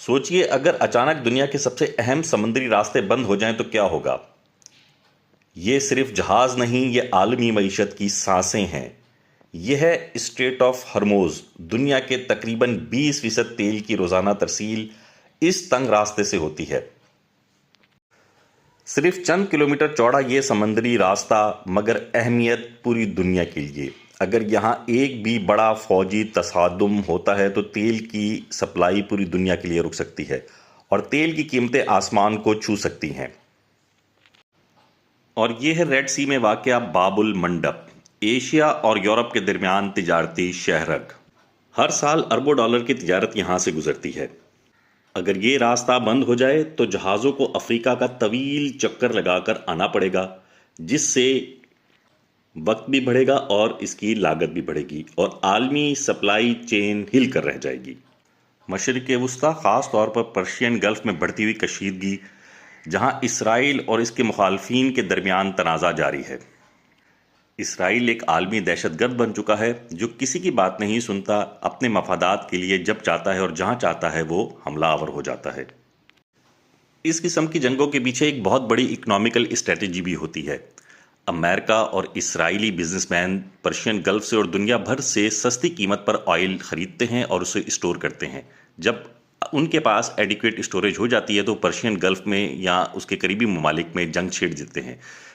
سوچئے اگر اچانک دنیا کے سب سے اہم سمندری راستے بند ہو جائیں تو کیا ہوگا؟ یہ صرف جہاز نہیں، یہ عالمی معیشت کی سانسیں ہیں۔ یہ ہے اسٹریٹ آف ہرموز۔ دنیا کے تقریباً 20% تیل کی روزانہ ترسیل اس تنگ راستے سے ہوتی ہے۔ صرف چند کلومیٹر چوڑا یہ سمندری راستہ، مگر اہمیت پوری دنیا کے لیے۔ اگر یہاں ایک بھی بڑا فوجی تصادم ہوتا ہے تو تیل کی سپلائی پوری دنیا کے لیے رک سکتی ہے اور تیل کی قیمتیں آسمان کو چھو سکتی ہیں۔ اور یہ ہے ریڈ سی میں واقع باب المنڈب، ایشیا اور یورپ کے درمیان تجارتی شہرک۔ ہر سال اربوں ڈالر کی تجارت یہاں سے گزرتی ہے۔ اگر یہ راستہ بند ہو جائے تو جہازوں کو افریقہ کا طویل چکر لگا کر آنا پڑے گا، جس سے وقت بھی بڑھے گا اور اس کی لاگت بھی بڑھے گی اور عالمی سپلائی چین ہل کر رہ جائے گی۔ مشرق وسطیٰ، خاص طور پر پرشین گلف میں بڑھتی ہوئی کشیدگی، جہاں اسرائیل اور اس کے مخالفین کے درمیان تنازع جاری ہے۔ اسرائیل ایک عالمی دہشت گرد بن چکا ہے جو کسی کی بات نہیں سنتا، اپنے مفادات کے لیے جب چاہتا ہے اور جہاں چاہتا ہے وہ حملہ آور ہو جاتا ہے۔ اس قسم کی جنگوں کے پیچھے ایک بہت بڑی اکنامیکل اسٹریٹجی بھی ہوتی ہے۔ امریکہ اور اسرائیلی بزنس مین پرشین گلف سے اور دنیا بھر سے سستی قیمت پر آئل خریدتے ہیں اور اسے اسٹور کرتے ہیں۔ جب ان کے پاس ایڈیکویٹ اسٹوریج ہو جاتی ہے تو پرشین گلف میں یا اس کے قریبی ممالک میں جنگ چھیڑ دیتے ہیں،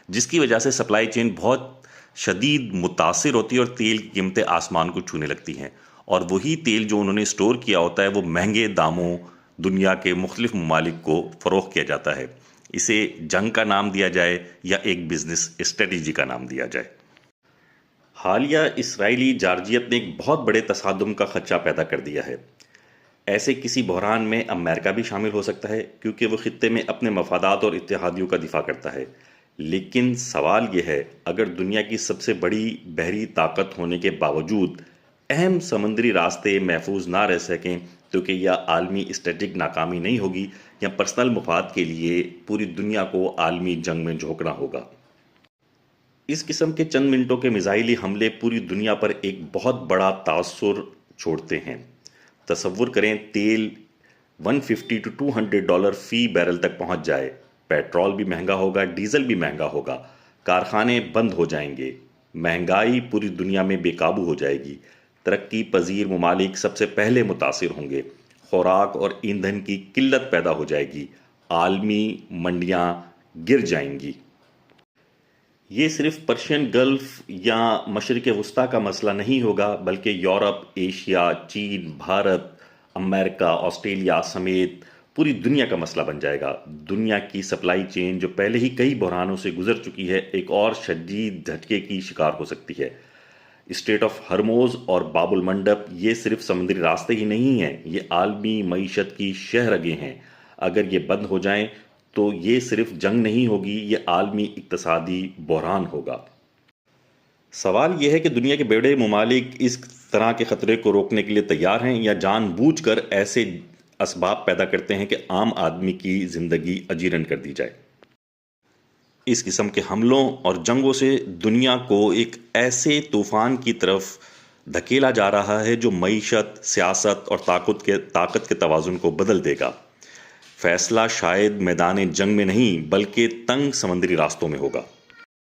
جس کی وجہ سے سپلائی چین بہت شدید متاثر ہوتی ہے اور تیل کی قیمتیں آسمان کو چھونے لگتی ہیں، اور وہی تیل جو انہوں نے اسٹور کیا ہوتا ہے وہ مہنگے داموں دنیا کے مختلف ممالک کو فروخت کیا جاتا ہے۔ اسے جنگ کا نام دیا جائے یا ایک بزنس اسٹریٹجی کا نام دیا جائے۔ حالیہ اسرائیلی جارجیت نے ایک بہت بڑے تصادم کا خدشہ پیدا کر دیا ہے۔ ایسے کسی بحران میں امریکہ بھی شامل ہو سکتا ہے کیونکہ وہ خطے میں اپنے مفادات اور اتحادیوں کا دفاع کرتا ہے۔ لیکن سوال یہ ہے، اگر دنیا کی سب سے بڑی بحری طاقت ہونے کے باوجود اہم سمندری راستے محفوظ نہ رہ سکیں تو کہ یا عالمی اسٹریٹجک ناکامی نہیں ہوگی یا پرسنل مفاد کے لیے پوری دنیا کو عالمی جنگ میں جھونکنا ہوگا۔ اس قسم کے چند منٹوں کے میزائلی حملے پوری دنیا پر ایک بہت بڑا تاثر چھوڑتے ہیں۔ تصور کریں تیل $150 to $200 فی بیرل تک پہنچ جائے، پیٹرول بھی مہنگا ہوگا، ڈیزل بھی مہنگا ہوگا، کارخانے بند ہو جائیں گے، مہنگائی پوری دنیا میں بے قابو ہو جائے گی، ترقی پذیر ممالک سب سے پہلے متاثر ہوں گے، خوراک اور ایندھن کی قلت پیدا ہو جائے گی، عالمی منڈیاں گر جائیں گی۔ یہ صرف پرشین گلف یا مشرق وسطیٰ کا مسئلہ نہیں ہوگا، بلکہ یورپ، ایشیا، چین، بھارت، امریکہ، آسٹریلیا سمیت پوری دنیا کا مسئلہ بن جائے گا۔ دنیا کی سپلائی چین جو پہلے ہی کئی بحرانوں سے گزر چکی ہے، ایک اور شدید جھٹکے کی شکار ہو سکتی ہے۔ اسٹریٹ آف ہرموز اور باب المنڈب یہ صرف سمندری راستے ہی نہیں ہیں، یہ عالمی معیشت کی شہرگیں ہیں۔ اگر یہ بند ہو جائیں تو یہ صرف جنگ نہیں ہوگی، یہ عالمی اقتصادی بحران ہوگا۔ سوال یہ ہے کہ دنیا کے بڑے ممالک اس طرح کے خطرے کو روکنے کے لیے تیار ہیں یا جان بوجھ کر ایسے اسباب پیدا کرتے ہیں کہ عام آدمی کی زندگی اجیرن کر دی جائے۔ اس قسم کے حملوں اور جنگوں سے دنیا کو ایک ایسے طوفان کی طرف دھکیلا جا رہا ہے جو معیشت، سیاست اور طاقت کے توازن کو بدل دے گا۔ فیصلہ شاید میدان جنگ میں نہیں بلکہ تنگ سمندری راستوں میں ہوگا۔